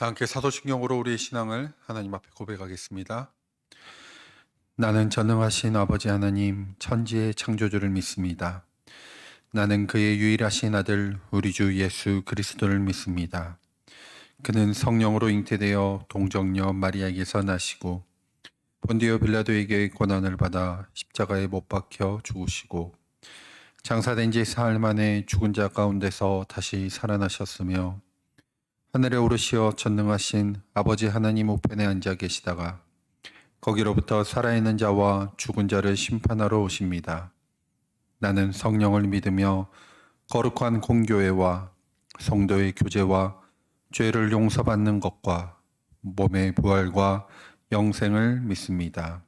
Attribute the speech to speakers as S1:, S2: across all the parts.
S1: 다 함께 사도신경으로 우리의 신앙을 하나님 앞에 고백하겠습니다. 나는 전능하신 아버지 하나님, 천지의 창조주를 믿습니다. 나는 그의 유일하신 아들 우리 주 예수 그리스도를 믿습니다. 그는 성령으로 잉태되어 동정녀 마리아에게서 나시고 본디오 빌라도에게 고난을 받아 십자가에 못 박혀 죽으시고 장사된 지 사흘 만에 죽은 자 가운데서 다시 살아나셨으며 하늘에 오르시어 전능하신 아버지 하나님 우편에 앉아 계시다가 거기로부터 살아있는 자와 죽은 자를 심판하러 오십니다. 나는 성령을 믿으며 거룩한 공교회와 성도의 교제와 죄를 용서받는 것과 몸의 부활과 영생을 믿습니다.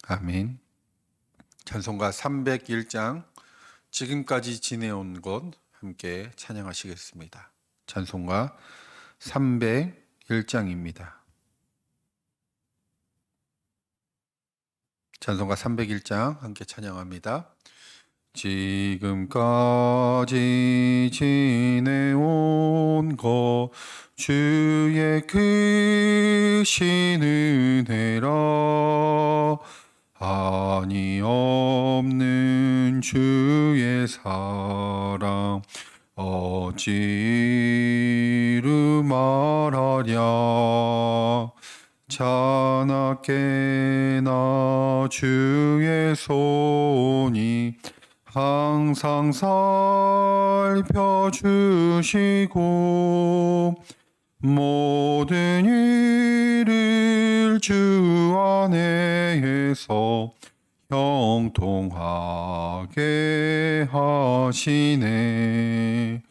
S1: 아멘. 찬송가 301장 지금까지 지내온 것 함께 찬양하시겠습니다. 찬송가 301장입니다. 찬송가 301장 함께 찬양합니다. 지금까지 지내온 것 주의 크신 은혜라 한이 없는 주의 사랑 어찌루 말하랴 자나깨나 주의 손이 항상 살펴주시고 모든 일을 주 안에서 형통하게 하시네.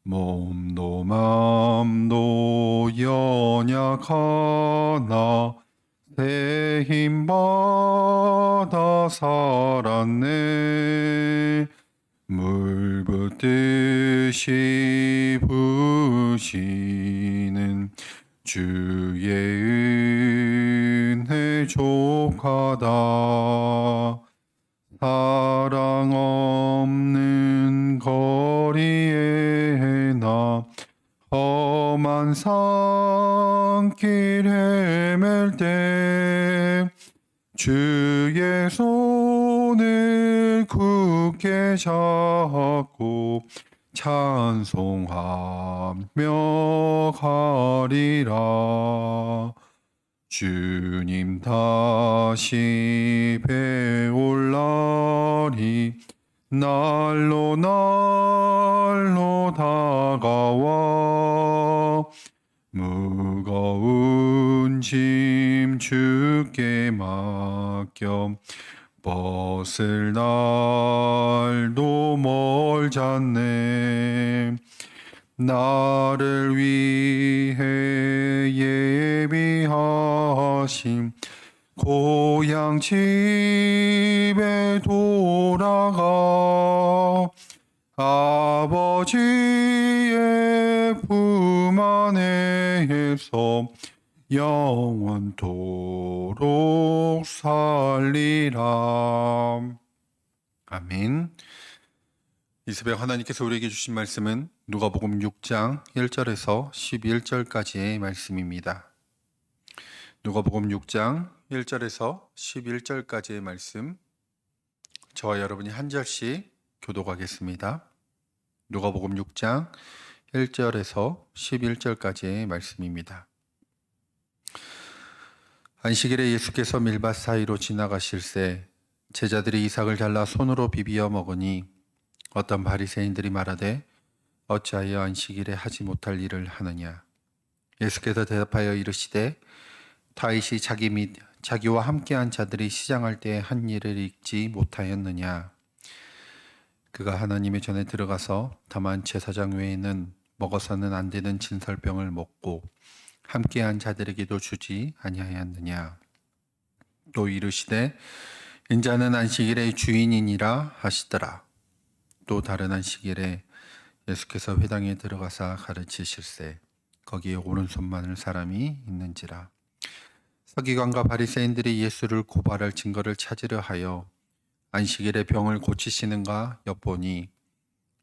S1: 몸도 맘도 연약하나 새 힘받아 살았네. 물 붓듯이 부으시는 주의 은혜 족하다. 사랑 없는 거리에 나 험한 산길 헤맬 때 주의 손을 굳게 잡고 찬송하며 가리라. 주님 다시 배올 날이 날로 날로 다가와 무거운 짐 주께 맡겨 벗을 날도 멀잖네. 나를 위해 예비하신 고향 집에 돌아가 아버지의 품 안에서 영원토록 살리라. 아멘. 이 새벽 하나님께서 우리에게 주신 말씀은 누가복음 6장 1절에서 11절까지의 말씀입니다. 누가복음 6장 1절에서 11절까지의 말씀, 저와 여러분이 한 절씩 교독하겠습니다. 누가복음 6장 1절에서 11절까지의 말씀입니다. 안식일에 예수께서 밀밭 사이로 지나가실새 제자들이 이삭을 잘라 손으로 비비어 먹으니 어떤 바리새인들이 말하되 어찌하여 안식일에 하지 못할 일을 하느냐. 예수께서 대답하여 이르시되 다윗이 자기 및 자기와 함께한 자들이 시장할 때 한 일을 잊지 못하였느냐. 그가 하나님의 전에 들어가서 다만 제사장 외에는 먹어서는 안 되는 진설병을 먹고 함께한 자들에게도 주지 아니하였느냐. 또 이르시되 인자는 안식일의 주인이니라 하시더라. 또 다른 안식일에 예수께서 회당에 들어가사 가르치실세 거기에 오른손만을 사람이 있는지라. 서기관과 바리새인들이 예수를 고발할 증거를 찾으려 하여 안식일에 병을 고치시는가 엿보니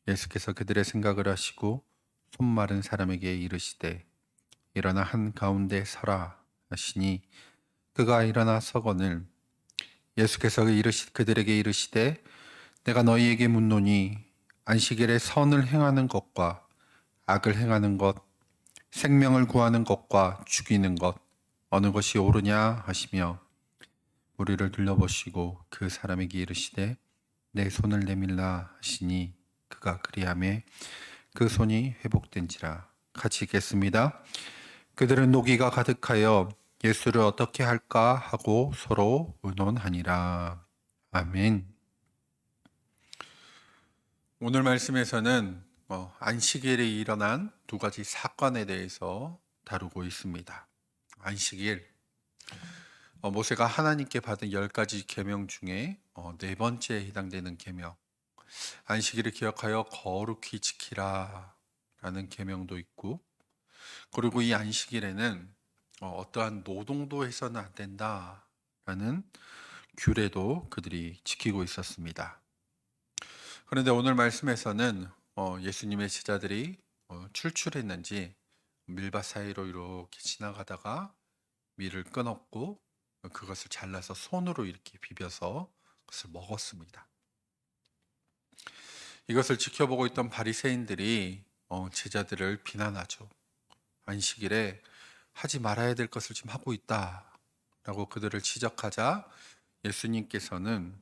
S1: 예수께서 그들의 생각을 아시고 손 마른 사람에게 이르시되 일어나 한 가운데 서라 하시니 그가 일어나 서거늘 예수께서 그들에게 이르시되 내가 너희에게 묻노니 안식일에 선을 행하는 것과 악을 행하는 것 생명을 구하는 것과 죽이는 것 어느 것이 옳으냐 하시며 우리를 둘러보시고 그 사람에게 이르시되 내 손을 내밀라 하시니 그가 그리하매 그 손이 회복된지라. 같이 읽겠습니다. 그들은 노기가 가득하여 예수를 어떻게 할까 하고 서로 의논하니라. 아멘. 오늘 말씀에서는 안식일에 일어난 두 가지 사건에 대해서 다루고 있습니다. 안식일, 모세가 하나님께 받은 10가지 계명 중에 네 번째에 해당되는 계명, 안식일을 기억하여 거룩히 지키라 라는 계명도 있고, 그리고 이 안식일에는 어떠한 노동도 해서는 안 된다 라는 규례도 그들이 지키고 있었습니다. 그런데 오늘 말씀에서는 예수님의 제자들이 출출했는지 밀밭 사이로 이렇게 지나가다가 밀을 끊었고 그것을 잘라서 손으로 이렇게 비벼서 그것을 먹었습니다. 이것을 지켜보고 있던 바리새인들이 제자들을 비난하죠. 안식일에 하지 말아야 될 것을 지금 하고 있다라고 그들을 지적하자 예수님께서는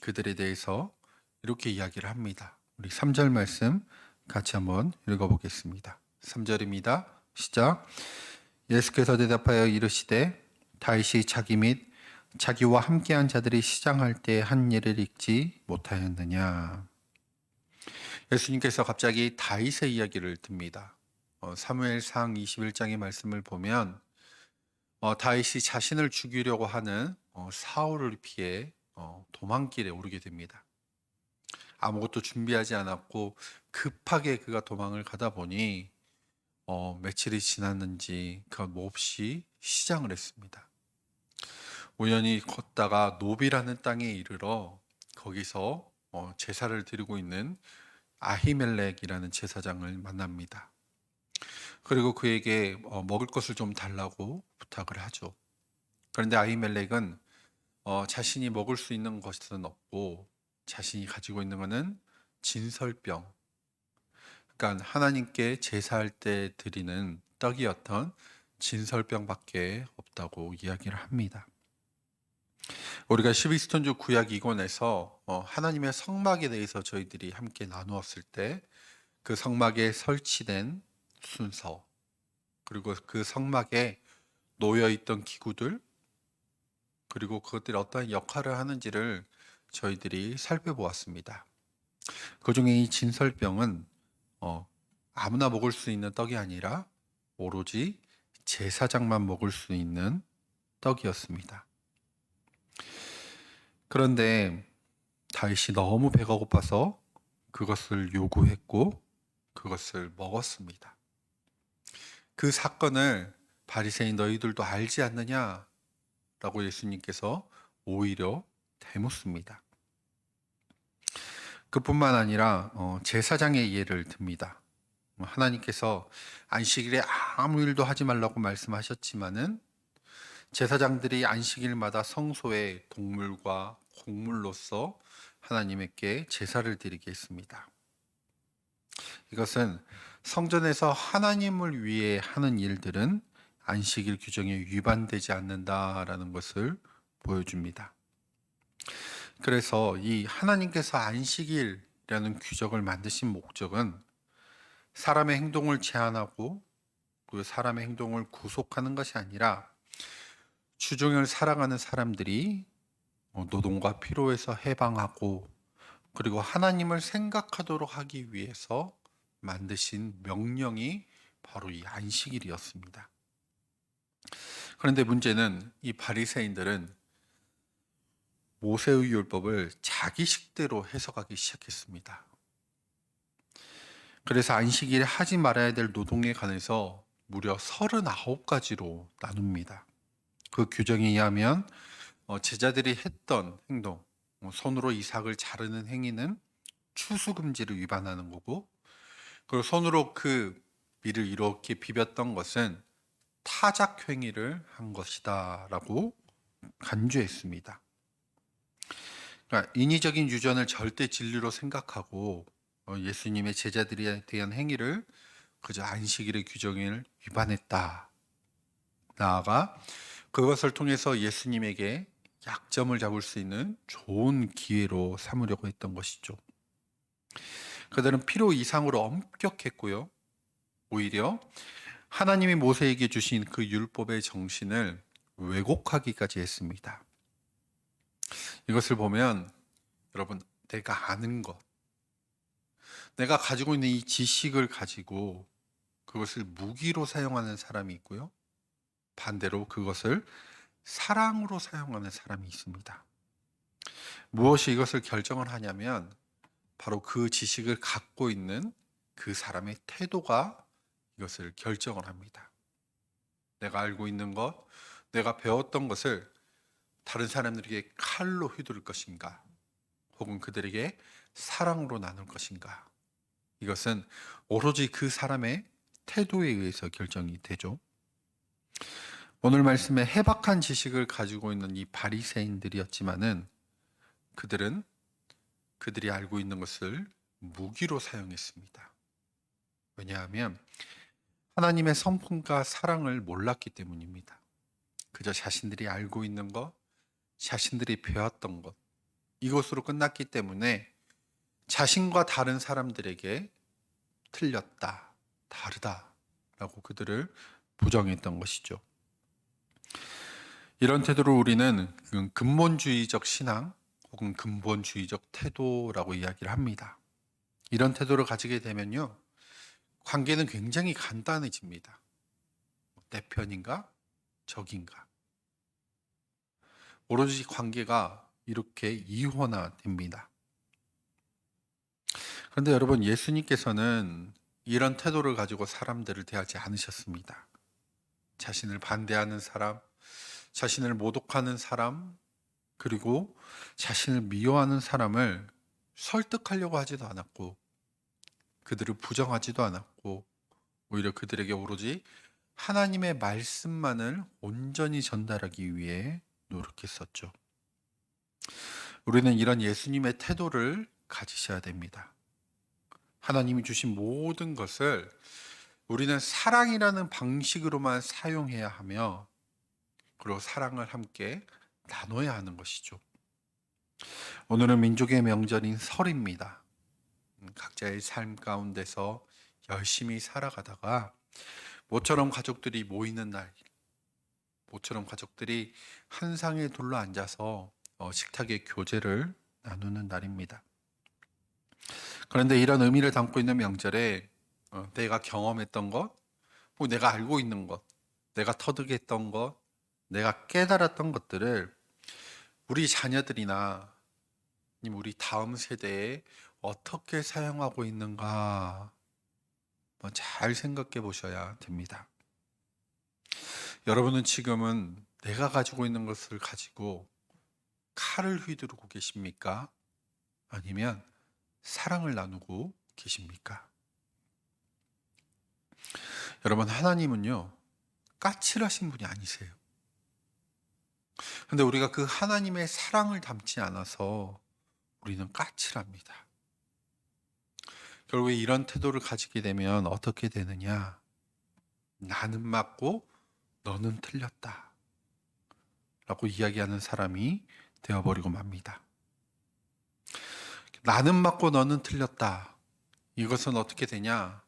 S1: 그들에 대해서 이렇게 이야기를 합니다. 우리 3절 말씀 같이 한번 읽어보겠습니다. 3절입니다. 시작. 예수께서 대답하여 이르시되 다윗이 자기 및 자기와 함께한 자들이 시장할 때 한 예를 읽지 못하였느냐. 예수님께서 갑자기 다윗의 이야기를 듭니다. 사무엘상 21장의 말씀을 보면 다윗이 자신을 죽이려고 하는 사울을 피해 도망길에 오르게 됩니다. 아무것도 준비하지 않았고 급하게 그가 도망을 가다 보니 며칠이 지났는지 그가 몹시 시장을 했습니다. 우연히 걷다가 노비라는 땅에 이르러 거기서 제사를 드리고 있는 아히멜렉이라는 제사장을 만납니다. 그리고 그에게 먹을 것을 좀 달라고 부탁을 하죠. 그런데 아히멜렉은 자신이 먹을 수 있는 것은 없고 자신이 가지고 있는 것은 진설병, 그러니까 하나님께 제사할 때 드리는 떡이었던 진설병밖에 없다고 이야기를 합니다. 우리가 12스톤주 구약 이권에서 하나님의 성막에 대해서 저희들이 함께 나누었을 때 그 성막에 설치된 순서, 그리고 그 성막에 놓여 있던 기구들, 그리고 그것들이 어떠한 역할을 하는지를 저희들이 살펴보았습니다. 그 중에 이 진설병은 아무나 먹을 수 있는 떡이 아니라 오로지 제사장만 먹을 수 있는 떡이었습니다. 그런데 다윗이 너무 배가 고파서 그것을 요구했고 그것을 먹었습니다. 그 사건을 바리새인 너희들도 알지 않느냐? 라고 예수님께서 오히려 대묻습니다. 그뿐만 아니라 제사장의 예를 듭니다. 하나님께서 안식일에 아무 일도 하지 말라고 말씀하셨지만은 제사장들이 안식일마다 성소에 동물과 곡물로서 하나님께 제사를 드리게 했습니다. 이것은 성전에서 하나님을 위해 하는 일들은 안식일 규정에 위반되지 않는다라는 것을 보여줍니다. 그래서 이 하나님께서 안식일이라는 규정을 만드신 목적은 사람의 행동을 제한하고 그 사람의 행동을 구속하는 것이 아니라 주종을 살아가는 사람들이 노동과 피로에서 해방하고 그리고 하나님을 생각하도록 하기 위해서 만드신 명령이 바로 이 안식일이었습니다. 그런데 문제는 이 바리새인들은 모세의 율법을 자기 식대로 해석하기 시작했습니다. 그래서 안식일에 하지 말아야 될 노동에 관해서 무려 39가지로 나눕니다. 그 규정에 의하면 제자들이 했던 행동, 손으로 이삭을 자르는 행위는 추수금지를 위반하는 거고, 그리고 손으로 그 밀을 이렇게 비볐던 것은 타작 행위를 한 것이다라고 간주했습니다. 그러니까 인위적인 유전을 절대 진리로 생각하고 예수님의 제자들에 대한 행위를 그저 안식일의 규정을 위반했다. 나아가 그것을 통해서 예수님에게 약점을 잡을 수 있는 좋은 기회로 삼으려고 했던 것이죠. 그들은 필요 이상으로 엄격했고요. 오히려 하나님이 모세에게 주신 그 율법의 정신을 왜곡하기까지 했습니다. 이것을 보면 여러분, 내가 아는 것, 내가 가지고 있는 이 지식을 가지고 그것을 무기로 사용하는 사람이 있고요. 반대로 그것을 사랑으로 사용하는 사람이 있습니다. 무엇이 이것을 결정을 하냐면 바로 그 지식을 갖고 있는 그 사람의 태도가 이것을 결정을 합니다. 내가 알고 있는 것, 내가 배웠던 것을 다른 사람들에게 칼로 휘두를 것인가, 혹은 그들에게 사랑으로 나눌 것인가. 이것은 오로지 그 사람의 태도에 의해서 결정이 되죠. 오늘 말씀에 해박한 지식을 가지고 있는 이 바리새인들이었지만은 그들은 그들이 알고 있는 것을 무기로 사용했습니다. 왜냐하면 하나님의 성품과 사랑을 몰랐기 때문입니다. 그저 자신들이 알고 있는 것, 자신들이 배웠던 것, 이것으로 끝났기 때문에 자신과 다른 사람들에게 틀렸다, 다르다라고 그들을 부정했던 것이죠. 이런 태도로 우리는 근본주의적 신앙 혹은 근본주의적 태도라고 이야기를 합니다. 이런 태도를 가지게 되면요, 관계는 굉장히 간단해집니다. 내 편인가? 적인가? 오로지 관계가 이렇게 이원화됩니다. 그런데 여러분, 예수님께서는 이런 태도를 가지고 사람들을 대하지 않으셨습니다. 자신을 반대하는 사람, 자신을 모독하는 사람, 그리고 자신을 미워하는 사람을 설득하려고 하지도 않았고, 그들을 부정하지도 않았고, 오히려 그들에게 오로지 하나님의 말씀만을 온전히 전달하기 위해 노력했었죠. 우리는 이런 예수님의 태도를 가지셔야 됩니다. 하나님이 주신 모든 것을 우리는 사랑이라는 방식으로만 사용해야 하며, 그리고 사랑을 함께 나눠야 하는 것이죠. 오늘은 민족의 명절인 설입니다. 각자의 삶 가운데서 열심히 살아가다가 모처럼 가족들이 모이는 날, 모처럼 가족들이 한 상에 둘러 앉아서 식탁의 교제를 나누는 날입니다. 그런데 이런 의미를 담고 있는 명절에 내가 경험했던 것, 뭐 내가 알고 있는 것, 내가 터득했던 것, 내가 깨달았던 것들을 우리 자녀들이나 아니면 우리 다음 세대에 어떻게 사용하고 있는가 잘 생각해 보셔야 됩니다. 여러분은 지금은 내가 가지고 있는 것을 가지고 칼을 휘두르고 계십니까? 아니면 사랑을 나누고 계십니까? 여러분, 하나님은요, 까칠하신 분이 아니세요. 근데 우리가 그 하나님의 사랑을 담지 않아서 우리는 까칠합니다. 결국에 이런 태도를 가지게 되면 어떻게 되느냐? 나는 맞고 너는 틀렸다 라고 이야기하는 사람이 되어버리고 맙니다. 나는 맞고 너는 틀렸다. 이것은 어떻게 되냐?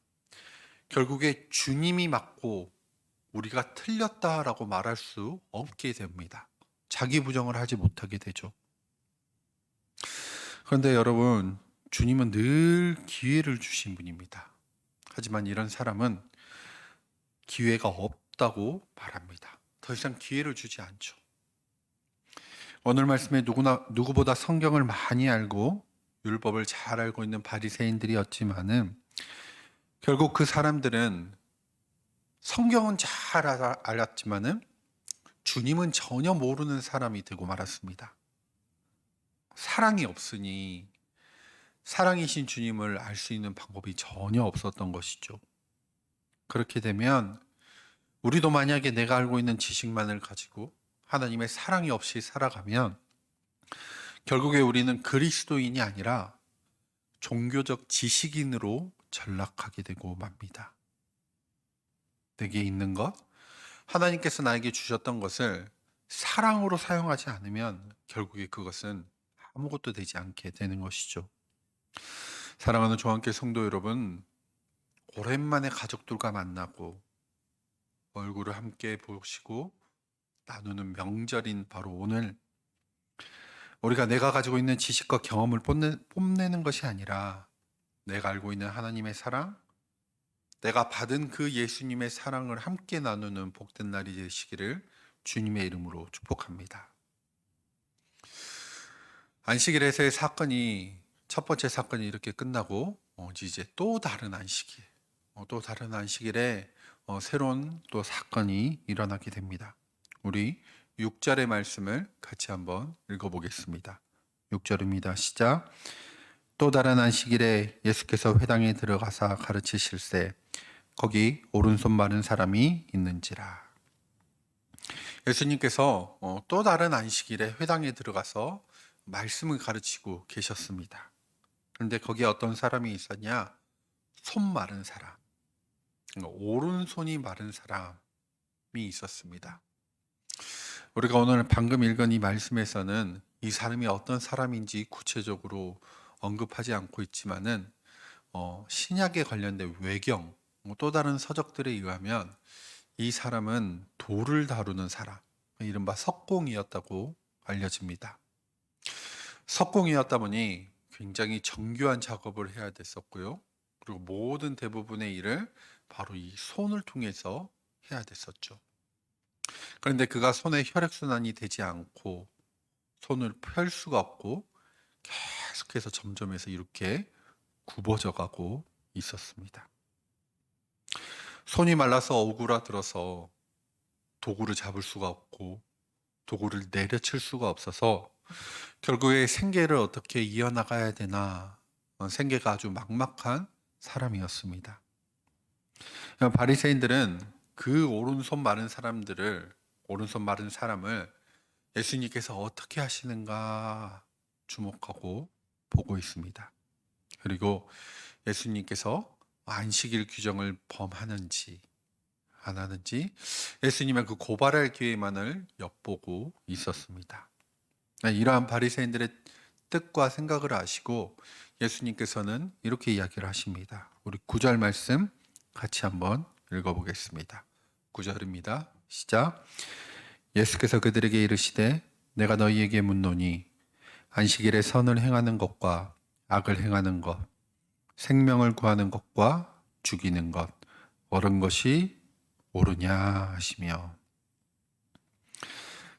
S1: 결국에 주님이 맞고 우리가 틀렸다라고 말할 수 없게 됩니다. 자기 부정을 하지 못하게 되죠. 그런데 여러분, 주님은 늘 기회를 주신 분입니다. 하지만 이런 사람은 기회가 없다고 말합니다. 더 이상 기회를 주지 않죠. 오늘 말씀에 누구보다 성경을 많이 알고 율법을 잘 알고 있는 바리새인들이었지만은 결국 그 사람들은 성경은 잘 알았지만은 주님은 전혀 모르는 사람이 되고 말았습니다. 사랑이 없으니 사랑이신 주님을 알 수 있는 방법이 전혀 없었던 것이죠. 그렇게 되면 우리도 만약에 내가 알고 있는 지식만을 가지고 하나님의 사랑이 없이 살아가면 결국에 우리는 그리스도인이 아니라 종교적 지식인으로 전락하게 되고 맙니다. 내게 있는 것, 하나님께서 나에게 주셨던 것을 사랑으로 사용하지 않으면 결국에 그것은 아무것도 되지 않게 되는 것이죠. 사랑하는 조한께 성도 여러분, 오랜만에 가족들과 만나고 얼굴을 함께 보시고 나누는 명절인 바로 오늘, 우리가 내가 가지고 있는 지식과 경험을 뽐내는 것이 아니라 내가 알고 있는 하나님의 사랑, 내가 받은 그 예수님의 사랑을 함께 나누는 복된 날이 되시기를 주님의 이름으로 축복합니다. 안식일에서의 사건이, 첫 번째 사건이 이렇게 끝나고 이제 또 다른 안식일, 또 다른 안식일에 새로운 또 사건이 일어나게 됩니다. 우리 6절의 말씀을 같이 한번 읽어보겠습니다. 6절입니다. 시작. 또 다른 안식일에 예수께서 회당에 들어가사 가르치실세 거기 오른손 마른 사람이 있는지라. 예수님께서 또 다른 안식일에 회당에 들어가서 말씀을 가르치고 계셨습니다. 그런데 거기에 어떤 사람이 있었냐? 손 마른 사람, 그러니까 오른손이 마른 사람이 있었습니다. 우리가 오늘 방금 읽은 이 말씀에서는 이 사람이 어떤 사람인지 구체적으로 언급하지 않고 있지만은 신약에 관련된 외경, 또 다른 서적들에 의하면 이 사람은 돌을 다루는 사람, 이른바 석공이었다고 알려집니다. 석공이었다 보니 굉장히 정교한 작업을 해야 됐었고요. 그리고 모든 대부분의 일을 바로 이 손을 통해서 해야 됐었죠. 그런데 그가 손에 혈액순환이 되지 않고 손을 펼 수가 없고 계속해서 점점해서 이렇게 굽어져 가고 있었습니다. 손이 말라서 오그라들어서 도구를 잡을 수가 없고 도구를 내려칠 수가 없어서 결국에 생계를 어떻게 이어나가야 되나, 생계가 아주 막막한 사람이었습니다. 바리새인들은 그 오른손 마른 사람을 예수님께서 어떻게 하시는가 주목하고 보고 있습니다. 그리고 예수님께서 안식일 규정을 범하는지 안 하는지 예수님의 그 고발할 기회만을 엿보고 있었습니다. 이러한 바리새인들의 뜻과 생각을 아시고 예수님께서는 이렇게 이야기를 하십니다. 우리 9절 말씀 같이 한번 읽어보겠습니다. 9절입니다. 시작. 예수께서 그들에게 이르시되 내가 너희에게 묻노니 안식일에 선을 행하는 것과 악을 행하는 것, 생명을 구하는 것과 죽이는 것, 옳은 것이 옳으냐 하시며,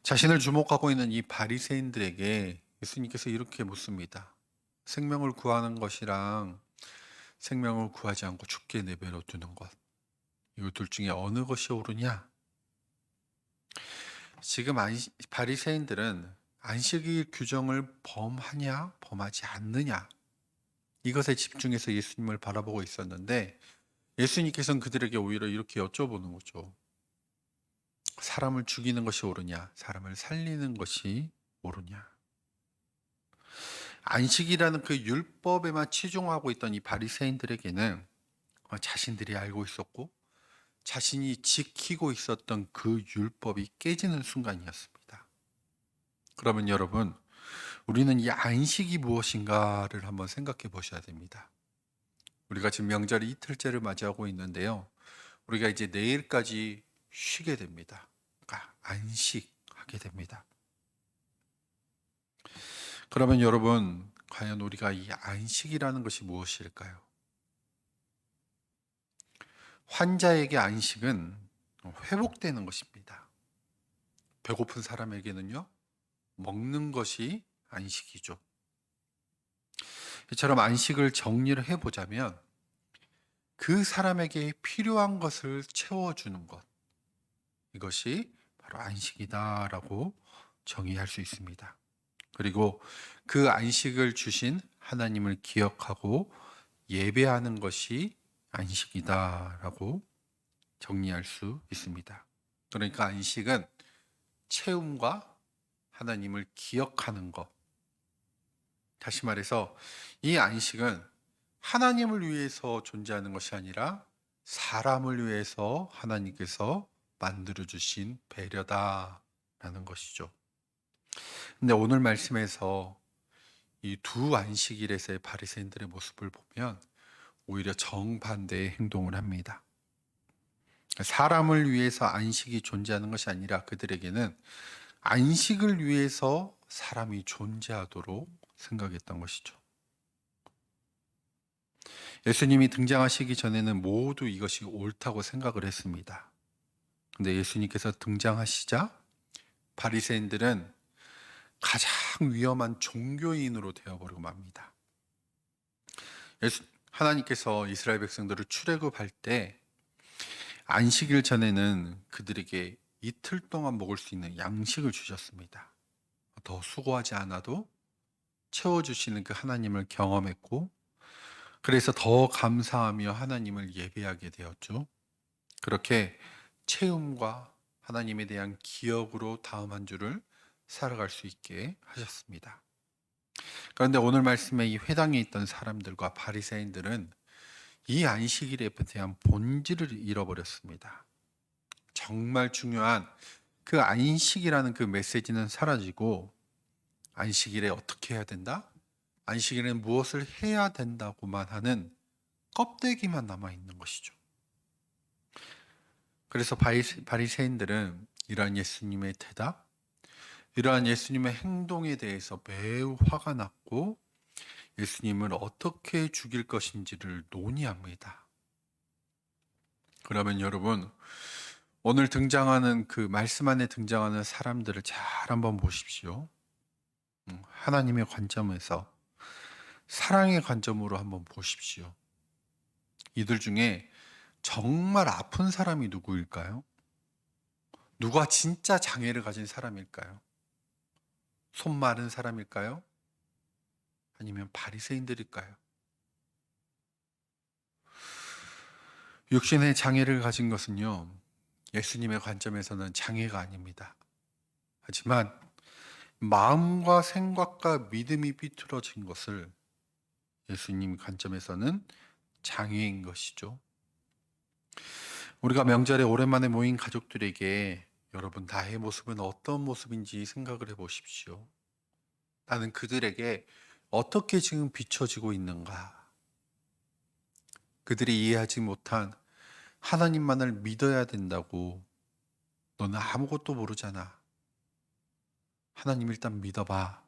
S1: 자신을 주목하고 있는 이 바리새인들에게 예수님께서 이렇게 묻습니다. 생명을 구하는 것이랑 생명을 구하지 않고 죽게 내버려 두는 것, 이 둘 중에 어느 것이 옳으냐? 지금 바리새인들은 안식일 규정을 범하냐 범하지 않느냐, 이것에 집중해서 예수님을 바라보고 있었는데 예수님께서는 그들에게 오히려 이렇게 여쭤보는 거죠. 사람을 죽이는 것이 옳으냐, 사람을 살리는 것이 옳으냐. 안식이라는 그 율법에만 치중하고 있던 이 바리새인들에게는 자신들이 알고 있었고 자신이 지키고 있었던 그 율법이 깨지는 순간이었습니다. 그러면 여러분, 우리는 이 안식이 무엇인가를 한번 생각해 보셔야 됩니다. 우리가 지금 명절 이틀째를 맞이하고 있는데요. 우리가 이제 내일까지 쉬게 됩니다. 그러니까 안식하게 됩니다. 그러면 여러분, 과연 우리가 이 안식이라는 것이 무엇일까요? 환자에게 안식은 회복되는 것입니다. 배고픈 사람에게는요, 먹는 것이 안식이죠. 이처럼 안식을 정리를 해보자면 그 사람에게 필요한 것을 채워주는 것, 이것이 바로 안식이다라고 정의할 수 있습니다. 그리고 그 안식을 주신 하나님을 기억하고 예배하는 것이 안식이다라고 정리할 수 있습니다. 그러니까 안식은 체험과 하나님을 기억하는 것. 다시 말해서 이 안식은 하나님을 위해서 존재하는 것이 아니라 사람을 위해서 하나님께서 만들어 주신 배려다라는 것이죠. 근데 오늘 말씀에서 이 두 안식일에서의 바리새인들의 모습을 보면 오히려 정반대의 행동을 합니다. 사람을 위해서 안식이 존재하는 것이 아니라 그들에게는 안식을 위해서 사람이 존재하도록 생각했던 것이죠. 예수님이 등장하시기 전에는 모두 이것이 옳다고 생각을 했습니다. 근데 예수님께서 등장하시자 바리새인들은 가장 위험한 종교인으로 되어버리고 맙니다. 하나님께서 이스라엘 백성들을 출애굽할 때 안식일 전에는 그들에게 이틀 동안 먹을 수 있는 양식을 주셨습니다. 더 수고하지 않아도 채워주시는 그 하나님을 경험했고, 그래서 더 감사하며 하나님을 예배하게 되었죠. 그렇게 체험과 하나님에 대한 기억으로 다음 한 주를 살아갈 수 있게 하셨습니다. 그런데 오늘 말씀에 이 회당에 있던 사람들과 바리새인들은 이 안식일에 대한 본질을 잃어버렸습니다. 정말 중요한 그 안식이라는 그 메시지는 사라지고 안식일에 어떻게 해야 된다? 안식일에는 무엇을 해야 된다고만 하는 껍데기만 남아 있는 것이죠. 그래서 바리새인들은 이러한 예수님의 대답, 이러한 예수님의 행동에 대해서 매우 화가 났고 예수님을 어떻게 죽일 것인지를 논의합니다. 그러면 여러분, 오늘 등장하는 그 말씀 안에 등장하는 사람들을 잘 한번 보십시오. 하나님의 관점에서, 사랑의 관점으로 한번 보십시오. 이들 중에 정말 아픈 사람이 누구일까요? 누가 진짜 장애를 가진 사람일까요? 손 마른 사람일까요? 아니면 바리새인들일까요? 육신의 장애를 가진 것은요, 예수님의 관점에서는 장애가 아닙니다. 하지만 마음과 생각과 믿음이 삐뚤어진 것을 예수님 관점에서는 장애인 것이죠. 우리가 명절에 오랜만에 모인 가족들에게 여러분 나의 모습은 어떤 모습인지 생각을 해보십시오. 나는 그들에게 어떻게 지금 비춰지고 있는가? 그들이 이해하지 못한 하나님만을 믿어야 된다고. 너는 아무것도 모르잖아. 하나님 일단 믿어봐.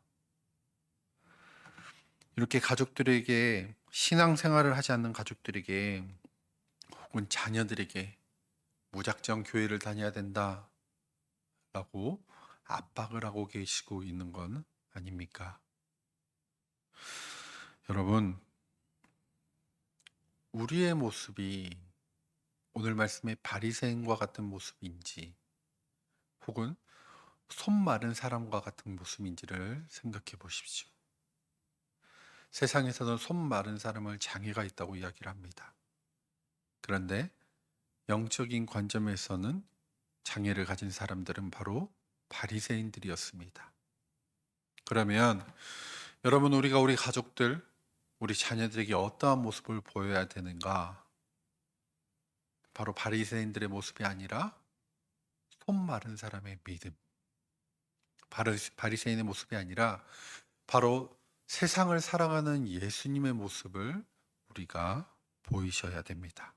S1: 이렇게 가족들에게, 신앙생활을 하지 않는 가족들에게 혹은 자녀들에게 무작정 교회를 다녀야 된다 라고 압박을 하고 계시고 있는 건 아닙니까? 여러분, 우리의 모습이 오늘 말씀의 바리새인과 같은 모습인지 혹은 손 마른 사람과 같은 모습인지를 생각해 보십시오. 세상에서는 손 마른 사람을 장애가 있다고 이야기를 합니다. 그런데 영적인 관점에서는 장애를 가진 사람들은 바로 바리새인들이었습니다. 그러면 여러분, 우리가 우리 가족들, 우리 자녀들에게 어떠한 모습을 보여야 되는가? 바로 바리새인들의 모습이 아니라 손 마른 사람의 믿음. 바리새인의 모습이 아니라 바로 세상을 사랑하는 예수님의 모습을 우리가 보이셔야 됩니다.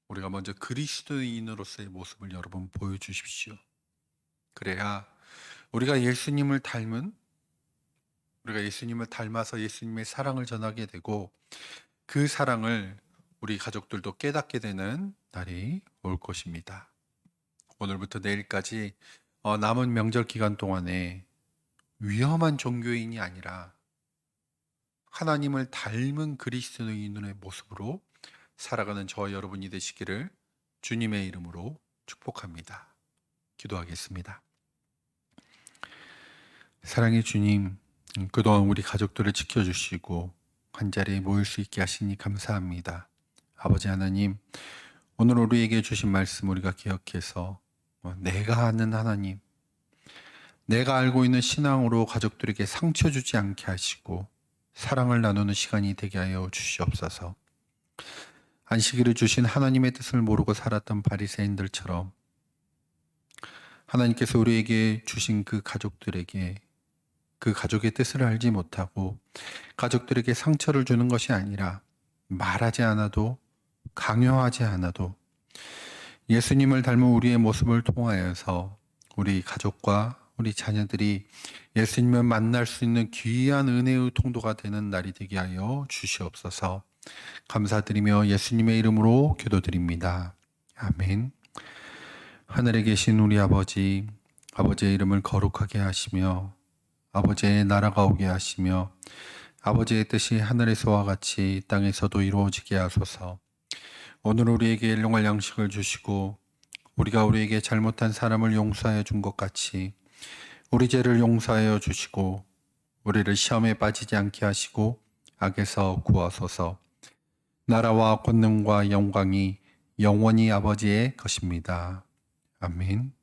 S1: 우리가 먼저 그리스도인으로서의 모습을 여러분 보여주십시오. 그래야 우리가 예수님을 닮아서 예수님의 사랑을 전하게 되고 그 사랑을 우리 가족들도 깨닫게 되는 날이 올 것입니다. 오늘부터 내일까지 남은 명절 기간 동안에 위험한 종교인이 아니라 하나님을 닮은 그리스도인의 모습으로 살아가는 저와 여러분이 되시기를 주님의 이름으로 축복합니다. 기도하겠습니다. 사랑의 주님, 그동안 우리 가족들을 지켜주시고 한자리에 모일 수 있게 하시니 감사합니다. 아버지 하나님, 오늘 우리에게 주신 말씀 우리가 기억해서 내가 아는 하나님, 내가 알고 있는 신앙으로 가족들에게 상처 주지 않게 하시고 사랑을 나누는 시간이 되게 하여 주시옵소서. 안식일을 주신 하나님의 뜻을 모르고 살았던 바리새인들처럼 하나님께서 우리에게 주신 그 가족들에게 그 가족의 뜻을 알지 못하고 가족들에게 상처를 주는 것이 아니라 말하지 않아도 강요하지 않아도 예수님을 닮은 우리의 모습을 통하여서 우리 가족과 우리 자녀들이 예수님을 만날 수 있는 귀한 은혜의 통도가 되는 날이 되게 하여 주시옵소서. 감사드리며 예수님의 이름으로 기도드립니다. 아멘. 하늘에 계신 우리 아버지, 아버지의 이름을 거룩하게 하시며 아버지의 나라가 오게 하시며 아버지의 뜻이 하늘에서와 같이 땅에서도 이루어지게 하소서. 오늘 우리에게 일용할 양식을 주시고 우리가 우리에게 잘못한 사람을 용서하여 준 것 같이 우리 죄를 용서하여 주시고 우리를 시험에 빠지지 않게 하시고 악에서 구하소서. 나라와 권능과 영광이 영원히 아버지의 것입니다. 아멘.